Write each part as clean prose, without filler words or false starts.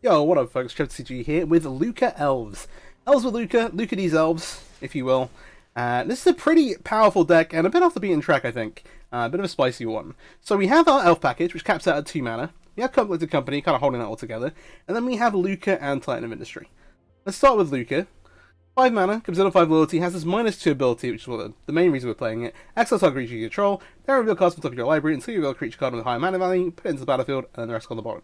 Yo, what up folks, CG here with Lukka Elves. Elves with Lukka, Lukka these elves, if you will. This is a pretty powerful deck and a bit off the beaten track, I think. A bit of a spicy one. So we have our elf package, which caps out at 2 mana. We have Conflicted Company, kind of holding that all together. And then we have Lukka and Titan of Industry. Let's start with Lukka. 5 mana, comes in on 5 loyalty, has this -2 ability, which is the main reason we're playing it. Exile target creature you control, then reveal cards from the top of your library until you reveal a creature card with a higher mana value, put it into the battlefield, and then the rest on the bottom.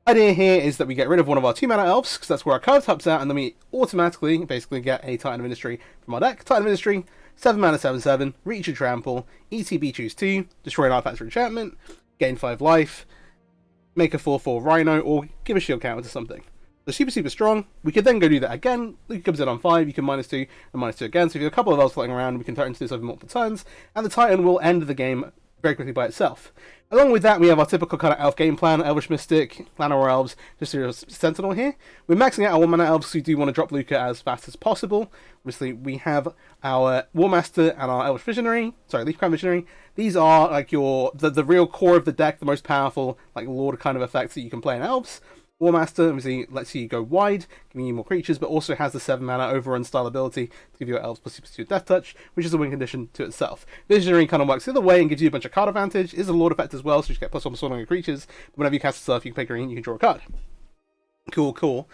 Idea here is that we get rid of one of our 2 mana elves, because that's where our card taps out, and then we automatically basically get a Titan of Industry from our deck. Titan of Industry, 7 mana, 7/7, reach and trample, ETB choose 2, destroy an artifact or enchantment, gain 5 life, make a 4/4 Rhino, or give a shield counter to something. So super strong. We could then go do that again. Lukka comes in on 5, you can -2 and -2 again. So if you have a couple of elves floating around, we can threaten to do this over multiple turns, and the Titan will end the game very quickly by itself. Along with that, we have our typical kind of elf game plan, Elvish Mystic, Llanowar Elves, just a Sentinel here. We're maxing out our 1 mana elves, so we do want to drop Lukka as fast as possible. Obviously, we have our War Master and our Elvish Visionary, sorry, Leafcrown Visionary. These are like the real core of the deck, the most powerful, like Lord kind of effects that you can play in Elves. War Master obviously lets you go wide, giving you more creatures, but also has the 7 mana overrun style ability to give your elves +2/+2 Death Touch, which is a win condition to itself. Visionary kind of works the other way and gives you a bunch of card advantage. It is a Lord effect as well, so you get +1/+1 on your creatures. But whenever you cast a stuff, you can pay green, you can draw a card. Cool.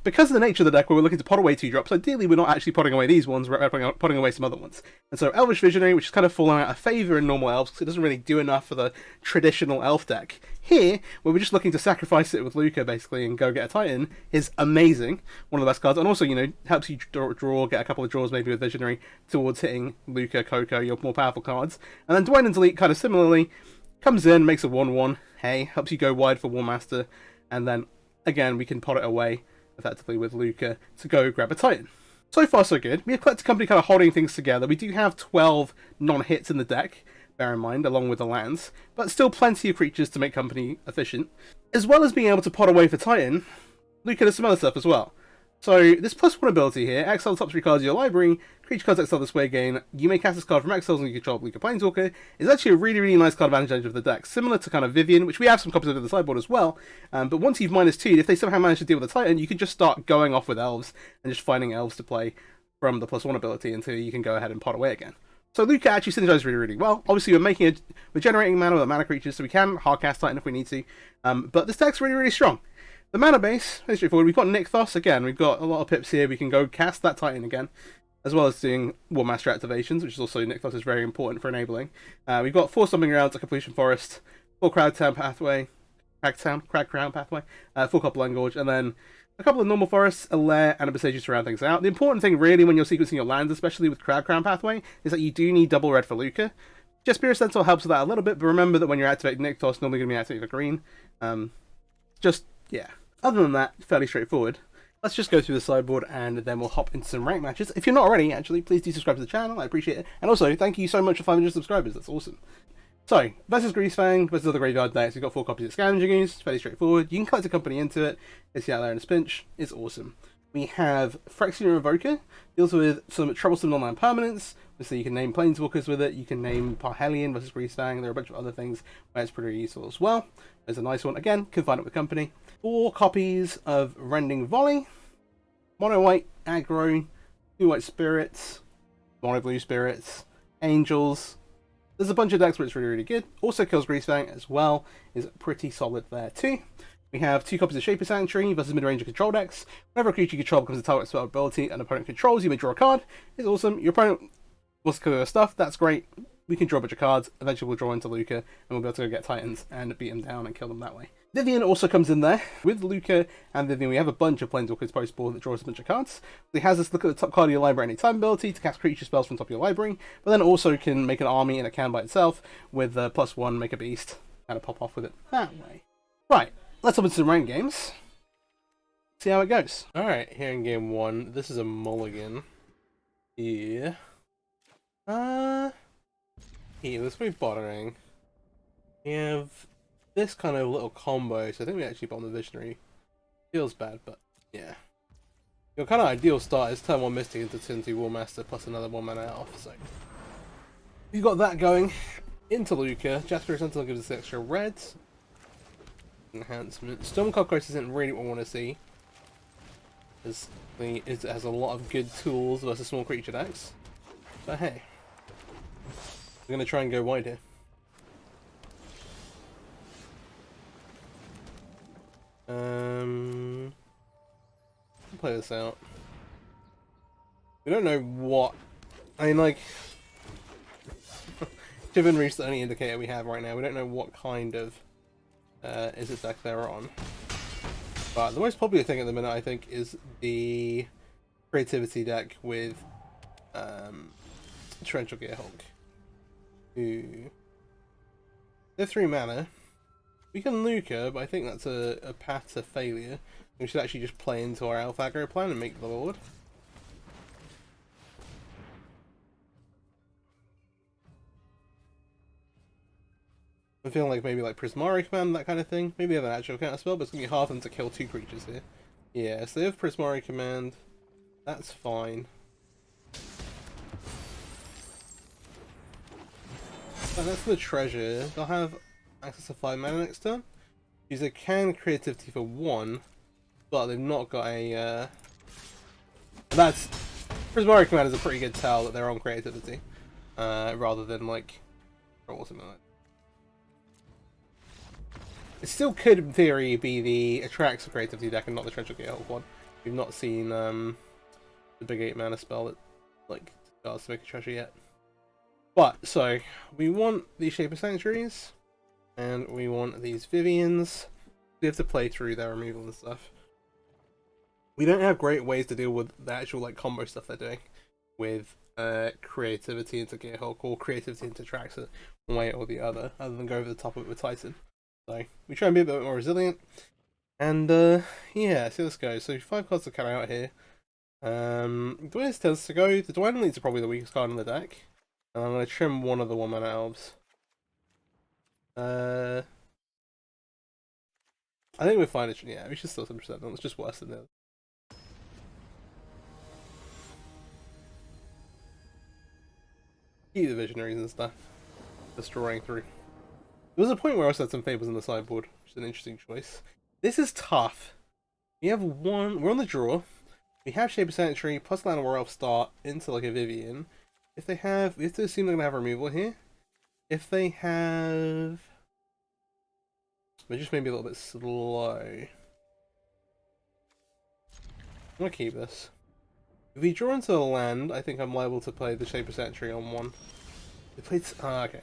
Because of the nature of the deck, where we're looking to pot away 2 drops, ideally we're not actually potting away these ones, we're potting away some other ones. And so Elvish Visionary, which is kind of fallen out of favour in normal elves, because it doesn't really do enough for the traditional elf deck. Here, where we're just looking to sacrifice it with Lukka, basically, and go get a Titan, is amazing. One of the best cards, and also, helps you draw, get a couple of draws maybe with Visionary, towards hitting Lukka, Coco, your more powerful cards. And then Dwayne and Delete, kind of similarly, comes in, makes a 1/1, hey, helps you go wide for War Master, and then, again, we can pot it away effectively with Lukka to go grab a Titan. So far so good. We have Collected Company kind of holding things together. We do have 12 non-hits in the deck, bear in mind, along with the lands, but still plenty of creatures to make Company efficient. As well as being able to pot away for Titan, Lukka does some other stuff as well. So this +1 ability here, exile the top 3 cards of your library, creature cards exile this way again, you may cast this card from exiles and you control Lukka Planeswalker, is actually a really nice card advantage of the deck, similar to kind of Vivian, which we have some copies of in the sideboard as well, but once you've -2'd, if they somehow manage to deal with a Titan, you can just start going off with elves, and just finding elves to play from the +1 ability until you can go ahead and pot away again. So Lukka actually synergizes really well. Obviously we're generating mana with a mana creature, so we can hardcast Titan if we need to, but this deck's really strong. The mana base, very straightforward. We've got Nykthos again. We've got a lot of pips here. We can go cast that Titan again, as well as doing War Master activations, which is also Nykthos is very important for enabling. We've got 4 Stomping Grounds, a Completion Forest, 4 Cragtown Pathway, 4 Copper Engorge, and then a couple of normal forests, a lair, and a Besage to round things out. The important thing really when you're sequencing your lands, especially with Cragcrown Pathway, is that you do need double red for Lukka. Spirit Sentinel helps with that a little bit, but remember that when you're activating Nykthos, normally going to be activating the green. Yeah. Other than that, fairly straightforward. Let's just go through the sideboard and then we'll hop into some rank matches. If you're not already, actually, please do subscribe to the channel. I appreciate it. And also, thank you so much for 500 subscribers. That's awesome. So, versus Greasefang, versus other graveyard decks. We've got 4 copies of Scavenging Ooze. It's fairly straightforward. You can collect a company into it. It's out there in a pinch. It's awesome. We have Phyrexian Revoker. Deals with some troublesome non-land permanents. So you can name Planeswalkers with it. You can name Parhelion versus Greasefang. There are a bunch of other things where it's pretty useful as well. There's a nice one. Again, can find it with company. 4 copies of Rending Volley. Mono white aggro. 2 white spirits. Mono blue spirits. Angels. There's a bunch of decks where it's really good. Also kills Greasefang as well. Is pretty solid there too. We have 2 copies of Shaper Sanctuary versus mid-range control decks. Whenever a creature you control becomes a target spell ability and opponent controls, you may draw a card. It's awesome. Your opponent wants to kill your stuff. That's great. We can draw a bunch of cards. Eventually we'll draw into Lukka and we'll be able to go get Titans and beat them down and kill them that way. Vivian also comes in there. With Lukka and Vivian, we have a bunch of Planeswalkers post-board that draws a bunch of cards. It has this look at the top card of your library anytime ability to cast creature spells from top of your library, but then also can make an army and it can by itself with +1, make a beast, and pop off with it that way. Right, let's hop into some ranked games. See how it goes. Alright, here in game 1, this is a mulligan. Yeah. Here, let's be bothering. We have this kind of little combo, so I think we actually bought the Visionary. Feels bad, but yeah. Your kind of ideal start is turn 1 Mystic into turn 2 War Master plus another 1 mana elf, so you've got that going. Into Lukka, Jasper Sentinel gives us extra red. enhancement. Stormcloak Coast isn't really what I want to see, as it has a lot of good tools versus small creature decks. But hey, we're gonna try and go wide here. Play this out. We don't know what. I mean, like, Chivalry's the only indicator we have right now. We don't know what kind of is it deck they're on. But the most popular thing at the minute, I think, is the creativity deck with Torrential Gearhulk. Ooh. They're 3 mana. We can Lukka, but I think that's a path to failure. We should actually just play into our Elf aggro plan and make the Lord. I'm feeling like maybe like Prismari Command, that kind of thing. Maybe they have an actual counter spell, but it's going to be hard for them to kill 2 creatures here. Yeah, so they have Prismari Command. That's fine. And that's the treasure. They'll have access to 5 mana next turn. Use a can creativity for 1, but they've not got a. That's Prismari Command is a pretty good tell that they're on creativity, rather than like or something like that. It still could, in theory, be the Attracts creativity deck and not the Torrential Gearhulk one. We've not seen the big 8 mana spell that like starts to make a treasure yet. But so we want these Shaper Sanctuaries. And we want these Vivians. We have to play through their removal and stuff. We don't have great ways to deal with the actual like combo stuff they're doing with creativity into Gearhulk or creativity into Trax one way or the other than go over the top of it with Titan. So we try and be a bit more resilient. And yeah, see how this goes. So 5 cards to carry out here. The way this tends to go, the Dwayne Leads are probably the weakest card in the deck. And I'm going to trim one of the 1-mana Elves. I think we're fine. Yeah, we should still 100% on. It's just worse than the other. Keep the Visionaries and stuff. Destroying through. There was a point where I also had some Fables on the sideboard, which is an interesting choice. This is tough. We have one. We're on the draw. We have Shaper Sanctuary plus Land War Elf start into like a Vivian. If they have, we have to assume they're gonna have removal here. If they have. They're just maybe a little bit slow. I'm gonna keep this. If we draw into the land, I think I'm liable to play the Shaper Sanctuary on 1. They played. Okay.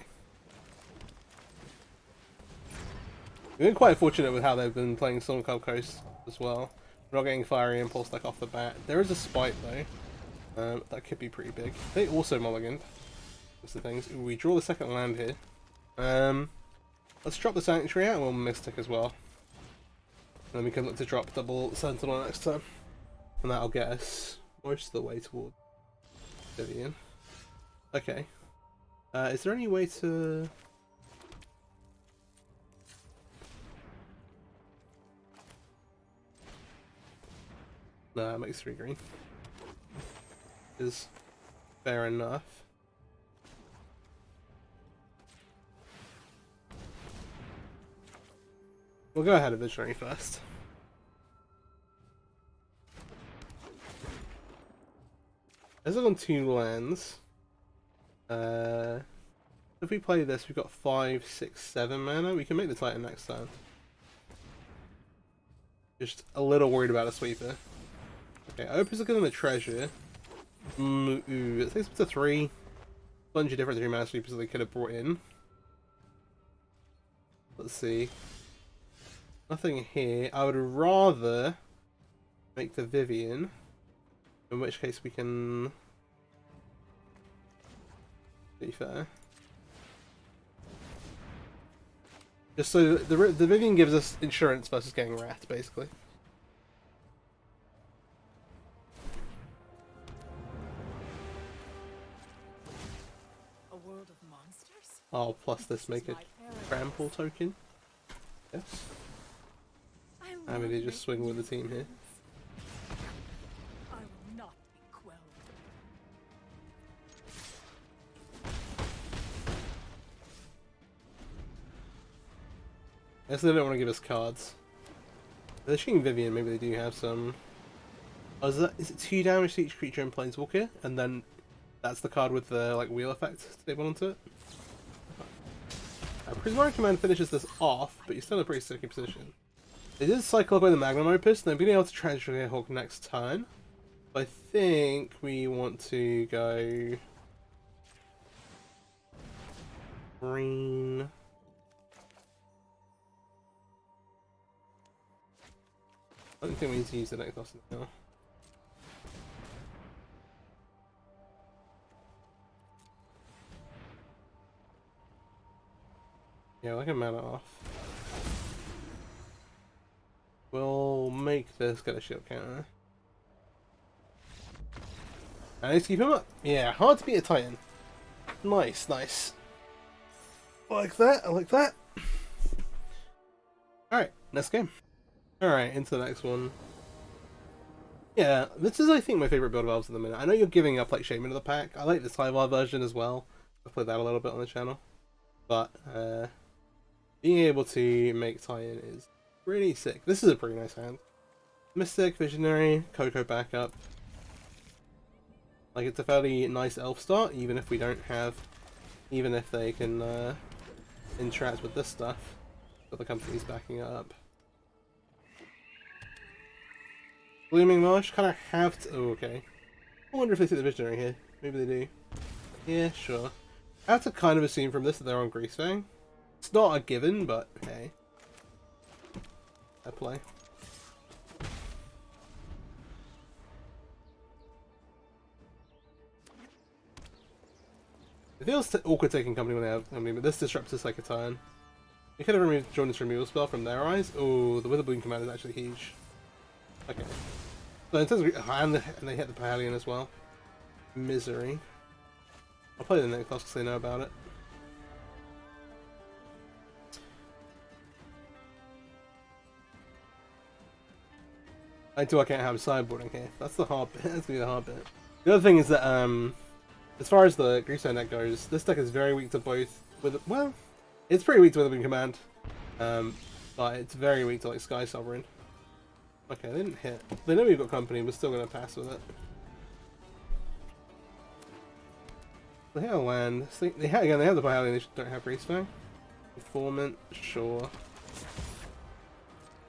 We've been quite fortunate with how they've been playing Stormcloak Coast as well. We're not getting Fiery Impulse like off the bat. There is a Spite though. That could be pretty big. They also mulliganed. That's the things. Ooh, we draw the second land here. Let's drop the Sanctuary out and we'll Mystic as well. And then we can look to drop double Sentinel next time. And that'll get us most of the way towards Vivian. Okay. Is there any way to... No, it makes 3 green. Is fair enough. We'll go ahead of Visionary first. As on 2 lands, if we play this, we've got 5, 6, 7 mana. We can make the Titan next turn. Just a little worried about a sweeper. Okay, Opus looking at the treasure. Ooh, it takes up to 3. Bunch of different 3-mana sweepers that they could have brought in. Let's see. Nothing here. I would rather make the Vivian. In which case we can... be fair. Just so the Vivian gives us insurance versus getting wrath, basically. A world of monsters? Oh, plus this make a trample token. Yes. I mean, they just swing with the team here. I will not be quelled. guess they don't want to give us cards. They're shooting Vivian, maybe they do have some. Oh, is it 2 damage to each creature in Planeswalker? And then that's the card with the like wheel effect stable onto it? Prismatic Command finishes this off, but you're still in a pretty sticky position. They did cycle away the Magnum Opus, and they're being able to Transfer Hawk next turn. I think we want to go green. I don't think we need to use the next boss now. Yeah, like a mana off. We'll make this get a shield counter. And let's keep him up. Yeah, hard to beat a Titan. Nice, nice. I like that, I like that. Alright, next game. Alright, into the next one. Yeah, this is I think my favourite build of Elves at the minute. I know you're giving up like Shaman of the Pack. I like the Cyvar version as well. I've played that a little bit on the channel. But being able to make Titan is really sick. This is a pretty nice hand. Mystic, Visionary, Coco backup. Like, it's a fairly nice elf start, even if we don't have, even if they can interact with this stuff, but the company's backing it up. Blooming Marsh, kind of have to, oh, okay. I wonder if they see the Visionary here. Maybe they do. Yeah, sure. I have to kind of assume from this that they're on Greasefang. It's not a given, but hey. Fair play. It feels awkward taking company when they have, I mean, but this disrupts us like a turn. We could have removed Jordan's removal spell from their eyes. Oh, the Witherbloom command is actually huge. Okay. So in terms of, and they hit the Pahalion as well. Misery. I'll play the next class because they know about it. I do work out how I'm sideboarding here. That's the hard bit. That's gonna be the hard bit. The other thing is that as far as the Greasefang deck goes, this deck is very weak to both. Well, it's pretty weak to Witherbloom command, but it's very weak to like Sky Sovereign. Okay, they didn't hit. They know we've got company, we're still gonna pass with it. They have a land. They have the Pahalion. They don't have Greasefang. Informant, sure.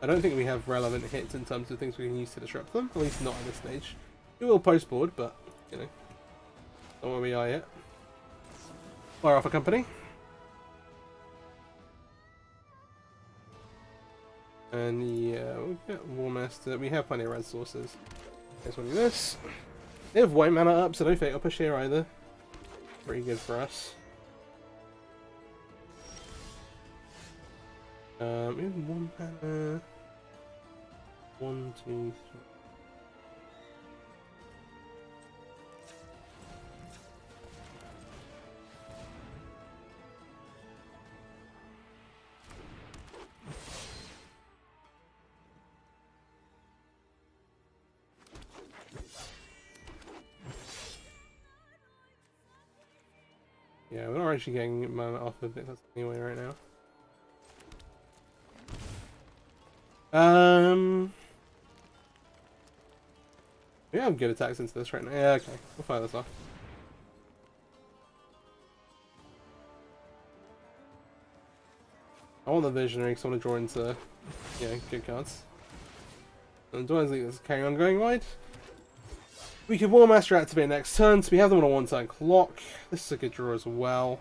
I don't think we have relevant hits in terms of things we can use to disrupt them, at least not at this stage. We will post board, but, you know, not where we are yet. Fire off a company. And yeah, we'll get War Master. We have plenty of red sources. Let's do this. They have white mana up, so no Fatal Push here either. Pretty good for us. We have 1 mana. 1, 2, 3. Yeah, we're not actually getting mana off of it anyway right now. We have good attacks into this right now. Yeah, okay. We'll fire this off. I want the Visionary because I want to draw into, yeah, good cards. And Dwayne's League is carrying on going wide. We could War Master activate next turn, so we have them on a 1-turn clock. This is a good draw as well.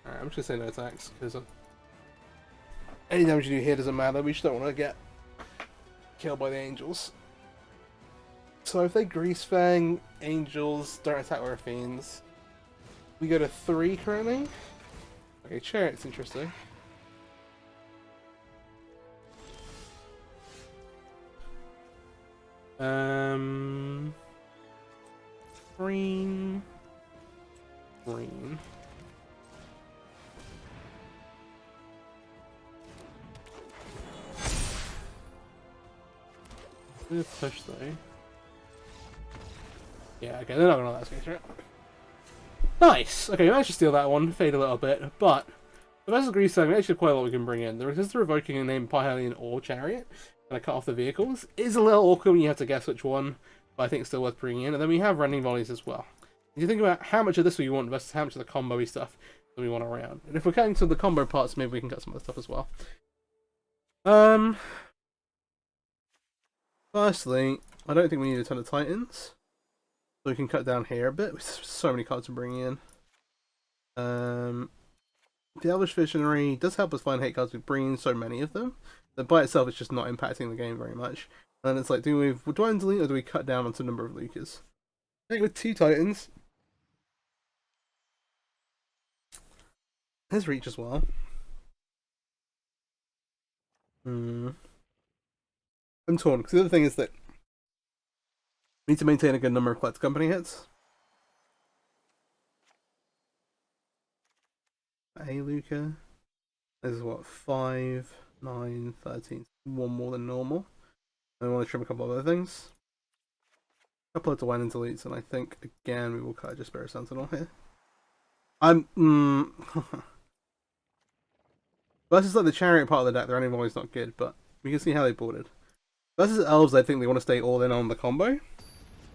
Alright, I'm just going to say no attacks, because any damage you do here doesn't matter. We just don't want to get killed by the Angels. So if they Greasefang, Angels don't attack our Fiends. We go to 3 currently. Okay, Chariot's interesting. Green. Green. Good push though. Yeah, okay, they're not gonna let us go through it. Nice! Okay, we managed to steal that one, fade a little bit, but The versus Grease segment, actually quite a lot we can bring in. Because they're evoking a name Pyhelion or Chariot, and I cut off the vehicles, is a little awkward when you have to guess which one, but I think it's still worth bringing in. And then we have Rending Volleys as well. If you think about how much of this we want versus how much of the combo-y stuff that we want around. And if we're cutting some of the combo parts, maybe we can cut some of the stuff as well. Firstly, I don't think we need a ton of Titans. So we can cut down here a bit. There's so many cards to bring in. The Elvish Visionary does help us find hate cards. We bring in so many of them that by itself it's just not impacting the game very much. And it's like, do I delete or do we cut down onto the number of Lukas? I think with 2 Titans, there's Reach as well. I'm torn because the other thing is that we need to maintain a good number of Collect Company hits. Hey, Lukka. This is what, 5, 9, 13. One more than normal. And we want to trim a couple of other things. A couple of Dwayne and deletes, and I think again we will cut just Spirit Sentinel here. Versus like the Chariot part of the deck, their ending is not good, but we can see how they boarded. Versus Elves, I think they want to stay all in on the combo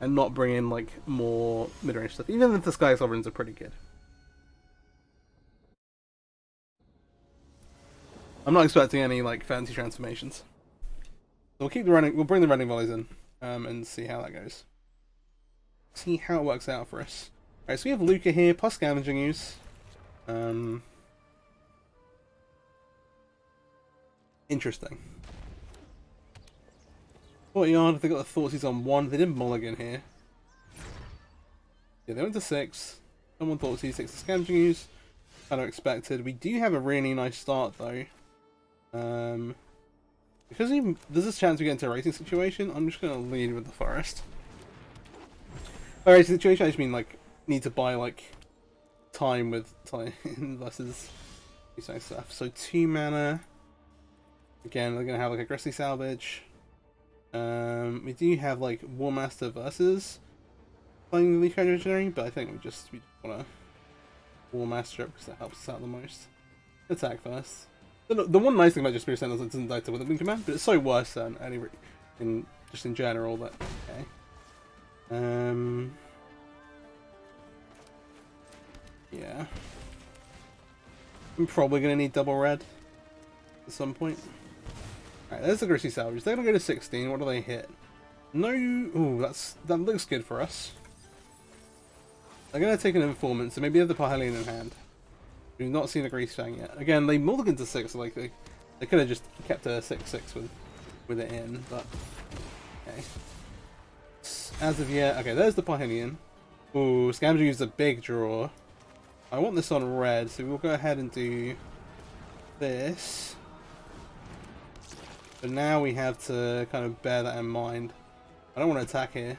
and not bring in like more mid-range stuff, even if the Sky Sovereigns are pretty good. I'm not expecting any like fancy transformations. So we'll keep the running. We'll bring the Rending Volleys in and see how that goes. See how it works out for us. Alright, so we have Lukka here, plus Scavenging Use. Interesting. Courtyard, they got the Thoughtseize on 1. They didn't mulligan here. Yeah, they went to 6. Someone Thoughtseize, 6 Scavenging Use. Kind of expected. We do have a really nice start though. Because there's this chance we get into a racing situation, I'm just going to lead with the Forest. By racing situation, I just mean like, need to buy like time with time versus these stuff. So 2 mana. Again, they're going to have like Aggressive Salvage. We do have like War Master versus playing the Leaf Legendary, but I think we just want to War Master it because that helps us out the most. Attack first. The one nice thing about just Spirit Sentinel is it doesn't die to Withering Command, but it's so worse than any just in general that okay. Yeah. I'm probably gonna need double red at some point. Alright, there's the Aggressive Salvage. They're gonna go to 16. What do they hit? No. Ooh, that looks good for us. They're gonna take an Informant, so maybe they have the Parhelion in hand. We've not seen a Grease Fang yet. Again, they mulliganed to 6, so like they could have just kept a 6/6 with it in, but okay. As of yet, okay, there's the Parhelion. Ooh, Scavenging Use a big draw. I want this on red, so we'll go ahead and do this. But now we have to kind of bear that in mind. I don't want to attack here.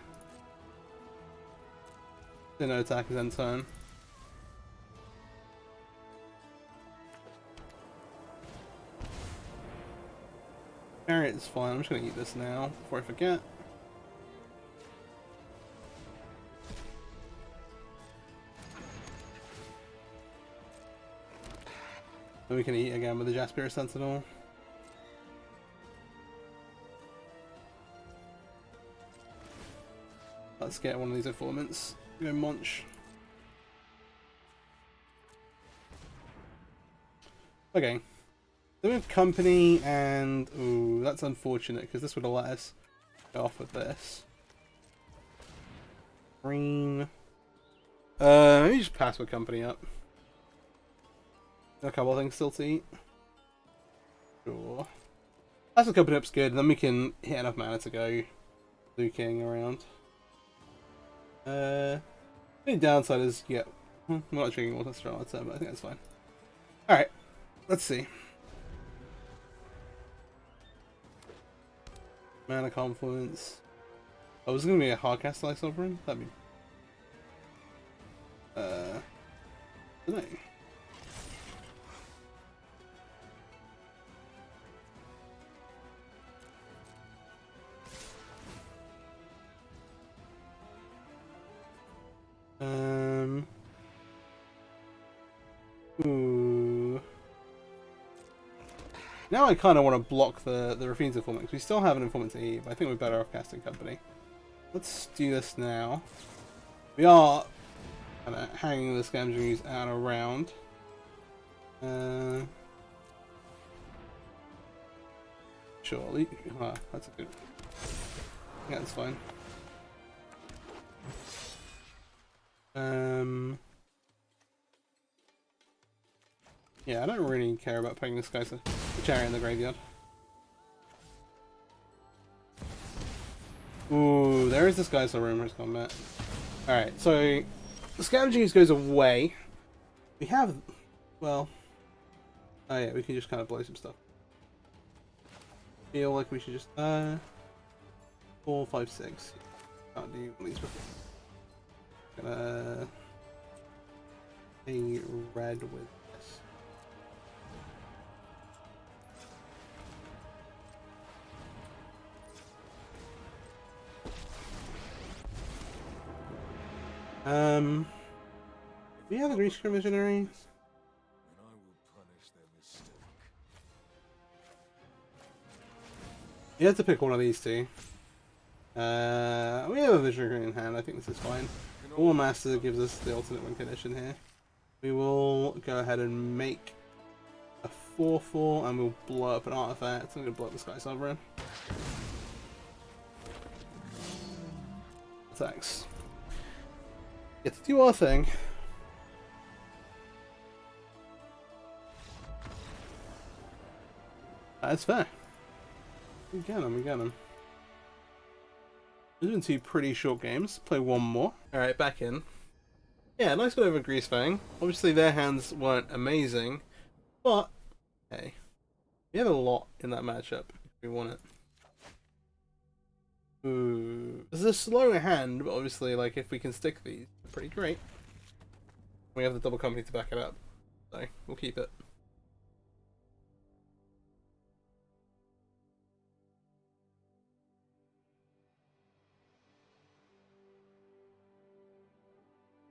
No attack is end turn. Chariot is fine. I'm just going to eat this now before I forget. Then we can eat again with the Jasper Sentinel. Let's get one of these informants. Go Munch. Okay. Then we have Company and... Ooh, that's unfortunate because this would have let us go off with this. Green. Maybe just pass with Company up. A couple of things still to eat. Sure. Pass with Company up's good, then we can hit enough mana to go looking around. The only downside is, yeah, we're not drinking water strong, but I think that's fine. Alright, let's see. Mana Confluence. Oh, is it going to be a Hardcast Slice Sovereign? That'd be... I don't know. Ooh. Now I kind of want to block the Rafine's informant, because we still have an informant to eat, but I think we're better off casting company. Let's do this now. We are kind of hanging the Scavengers out around. Sure, that's a good... Yeah, that's fine. Yeah, I don't really care about putting this guy's a chariot in the graveyard. Ooh, there is this guy's rumors combat. Alright, so the scavenging goes away. We have, well, oh yeah, we can just kind of blow some stuff. Feel like we should just 4, 5, 6. Can't do one of these before. Gonna a red with this. We have a green screen visionary. And I will punish their mistake. You have to pick one of these two. We have a visionary in hand. I think this is fine. War Master gives us the alternate win condition here. We will go ahead and make a 4/4 and we'll blow up an artifact. I'm going to blow up the Sky Sovereign. Attacks. Get to do our thing. That's fair. We get him, we get him. These have been 2 pretty short games. Play one more. Alright, back in. Yeah, nice bit over Greasefang. Obviously their hands weren't amazing, but hey, we have a lot in that matchup if we want it. Ooh, this is a slow hand, but obviously, like, if we can stick these, they're pretty great. We have the double company to back it up, so we'll keep it.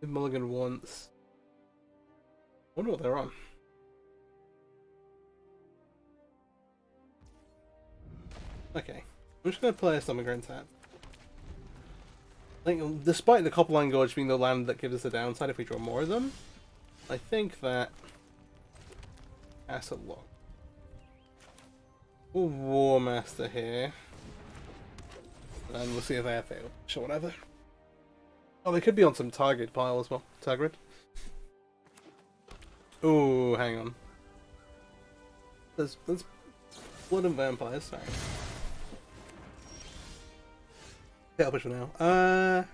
Mulligan once. I wonder what they're on. Okay. I'm just going to play a Summer Grand Tap. I think, despite the Copperline Gorge being the land that gives us a downside if we draw more of them, I think that Asset Lock. We'll War Master here. And we'll see if they have failed. Sure, whatever. Oh, they could be on some target pile as well. Target. Oh, hang on. There's Blood and Vampires. Sorry. Yeah, I'll push for now.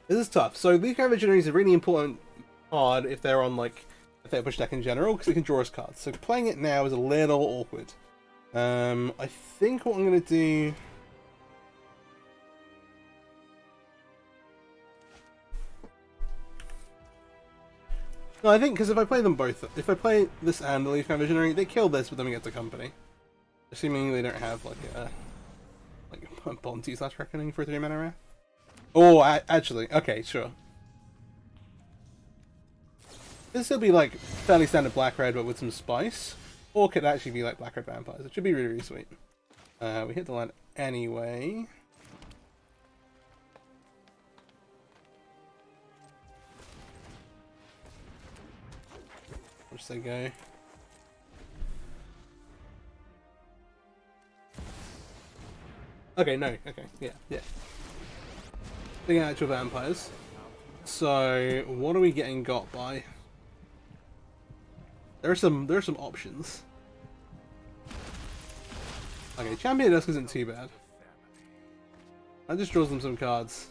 This is tough. So these kind of visionaries are really important card if they're on like if they push deck in general because they can draw us cards. So playing it now is a little awkward. I think what I'm gonna do. No, I think because if I play them both, if I play this and the Leaf Kind Visionary, they kill this, but then we get the company. Assuming they don't have like a Bounty / Reckoning for 3 mana wrath. Oh, actually, okay, sure. This will be like fairly standard black red, but with some spice, or could actually be like black red vampires. It should be really, really sweet. We hit the land anyway. Where's they go? Okay, no, okay, yeah. The actual vampires. So, what are we getting got by? There are some options. Okay, Champion Dusk isn't too bad. That just draws them some cards.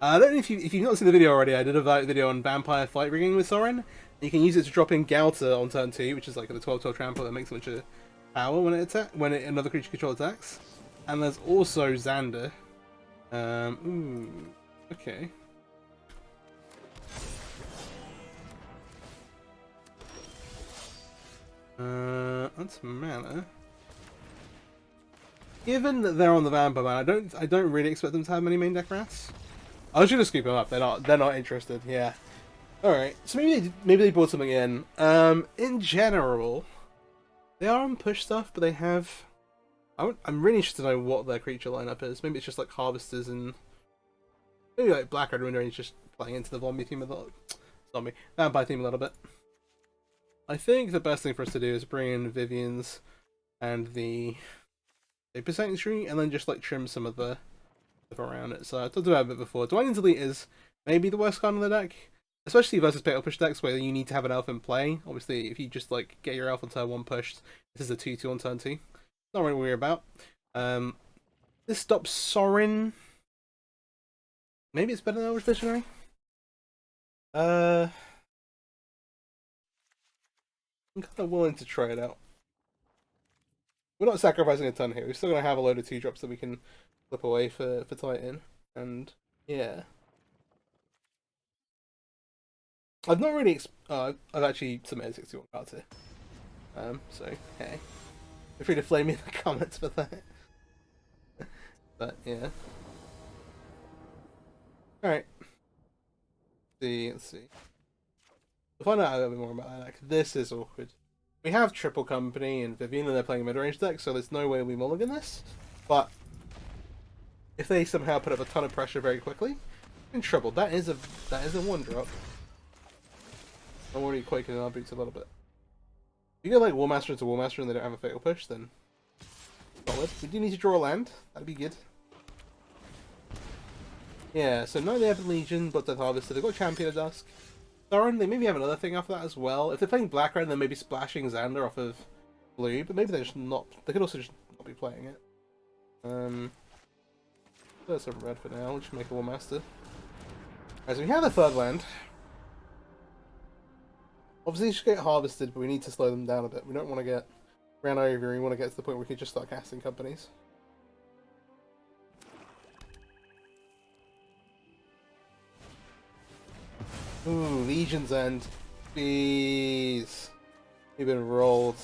I don't know if you've not seen the video already. I did a video on Vampire Flight Rigging with Sorin. You can use it to drop in Gauta on turn 2, which is like the 12/12 trample that makes a bunch of power when another creature control attacks. And there's also Xander. Ooh, okay. That's mana. Given that they're on the Vampire man, I don't really expect them to have many main deck rats. I was gonna scoop them up. They're not interested. Yeah. All right. So maybe they brought something in. In general, They are on push stuff, but they have... I'm really interested to know what their creature lineup is. Maybe it's just like Harvesters and... Maybe like Black Red Winter is just playing into the zombie theme a little... Vampire theme a little bit. I think the best thing for us to do is bring in Vivian's and the Vapor Sanctuary, and then just like trim some of the stuff around it. So I talked about it before. Dwelling's Elite is maybe the worst card in the deck, especially versus Pale Push decks where you need to have an elf in play. Obviously, if you just like get your elf on turn 1 pushed, this is a 2/2 on turn 2. Not really worry about. This stops Sorin. Maybe it's better than Elvish Visionary. I'm kind of willing to try it out. We're not sacrificing a ton here. We're still going to have a load of 2-drops that we can flip away for Titan. And, yeah. I've not really... I've actually submitted 61 cards here. So, hey. Feel free to flame me in the comments for that. But, yeah. Alright. Let's see. We'll find out a little bit more about that deck. This is awkward. We have Triple Company and Vivian, and they're playing a mid-range deck, so there's no way we mulligan this. But if they somehow put up a ton of pressure very quickly, we're in trouble. That is a 1-drop. I'm already quaking in our boots a little bit. If you go like Warmaster into Warmaster and they don't have a Fatal Push, then solid. We do need to draw a land. That'd be good. Yeah, so no, they have Legion, but they've Harvested. They've got Champion of Dusk. Thorin, they maybe have another thing after that as well. If they're playing Black Red, then maybe splashing Xander off of blue, but maybe they're just not. They could also just not be playing it. There's some red for now. We'll just make a War Master. Alright, so we have a third land. Obviously, you should get harvested, but we need to slow them down a bit. We don't want to get ran over. We want to get to the point where we can just start casting companies. Ooh, Legion's End. Jeez. We've been rolled.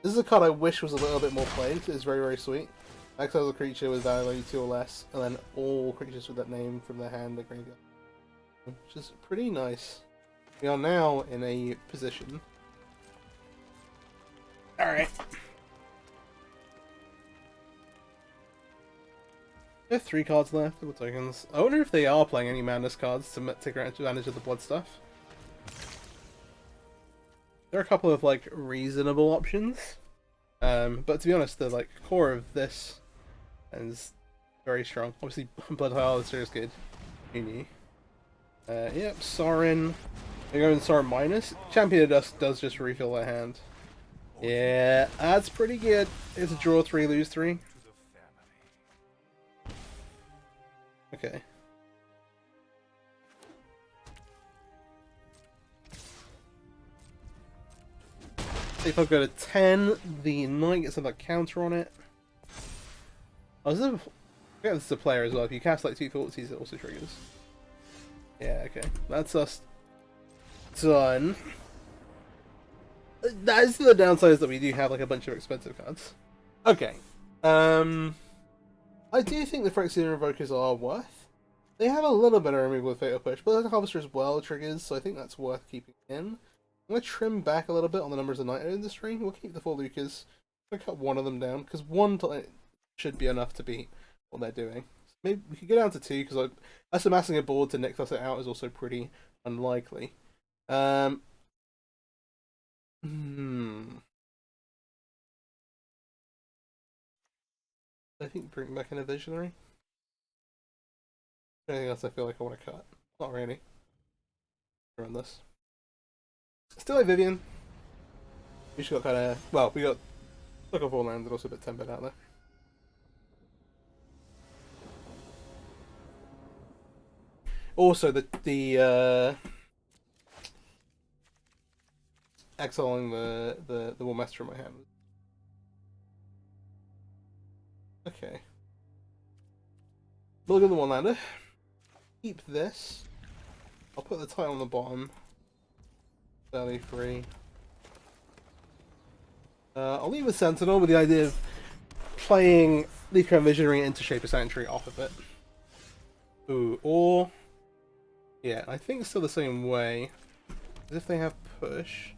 This is a card I wish was a little bit more played. It's very, very sweet. Exile a creature with value 2 or less, and then all creatures with that name from their hand are graveyard. Which is pretty nice. We are now in a position. Alright. We have 3 cards left, double tokens. I wonder if they are playing any Madness cards to take advantage of the blood stuff. There are a couple of like reasonable options, but to be honest, the like core of this is very strong. Obviously, Blood Harvester is good. Yep, Sorin. They're going Sorin minus. Champion of Dusk does just refill their hand. Yeah, that's pretty good. It's a draw 3, lose 3. Okay. If I go to 10, the Knight gets another counter on it. Oh, this is a player as well. If you cast like 2 Thoughtseize, it also triggers. Yeah, okay. That's us done. That is the downside, is that we do have like a bunch of expensive cards. Okay. I do think the Phyrexian Revokers are worth. They have a little bit of removal with Fatal Push, but the Harvester as well triggers, so I think that's worth keeping in. I'm going to trim back a little bit on the numbers of Night Industry. We'll keep the 4 Lukas. I'm going to cut one of them down, because 1 should be enough to beat what they're doing. So maybe we could go down to 2, because us amassing a board to Nixos it out is also pretty unlikely. I think bring back in a Visionary. Anything else I feel like I want to cut? Not really. Run this. Still like Vivian. We just got kind of, well, we got Look of all lands and also a bit 10-bit out there. Also, the exiling the War Master from my hand. Okay. Look at the one lander. Keep this. I'll put the title on the bottom. Fairly free. I'll leave with Sentinel with the idea of playing Leafcrown Visionary into Shaper Sanctuary off of it. Ooh, or yeah, I think it's still the same way. As if they have push.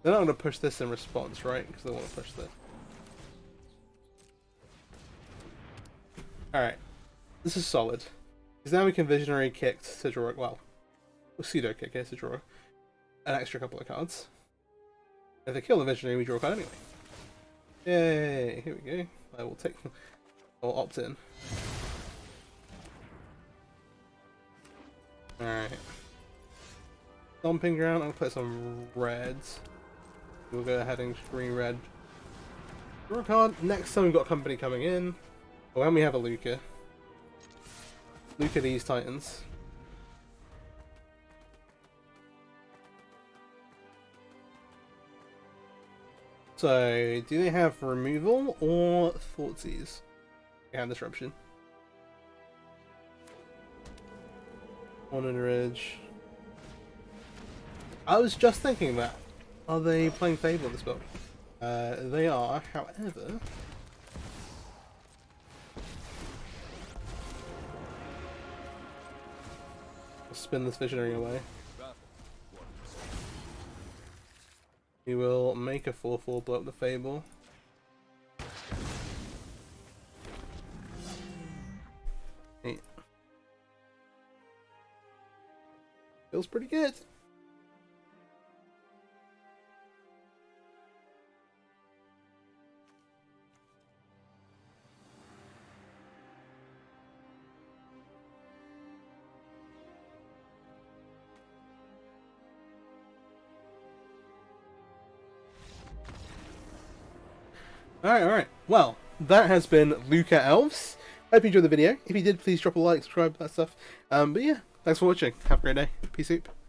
They're not going to push this in response, right? Because they want to push this. Alright. This is solid. Because now we can Visionary kick to draw, well, pseudo kick here to draw an extra couple of cards. If they kill the Visionary, we draw a card anyway. Yay! Here we go. I will take, I'll opt in. Alright. Stomping ground, I'll put some reds. We'll go ahead and green red. Draw a card. Next time we've got company coming in. Oh, and we have a Lukka. Lukka these Titans. So, do they have removal or Thoughtseize? They have disruption. On an Ridge. I was just thinking that. Are they playing Fable this build? They are, however. I'll spin this Visionary away. We will make a 4/4 blow up the Fable. Neat. Feels pretty good. Alright. Well, that has been Lukka Elves. Hope you enjoyed the video. If you did, please drop a like, subscribe, that stuff. But yeah, thanks for watching. Have a great day. Peace out.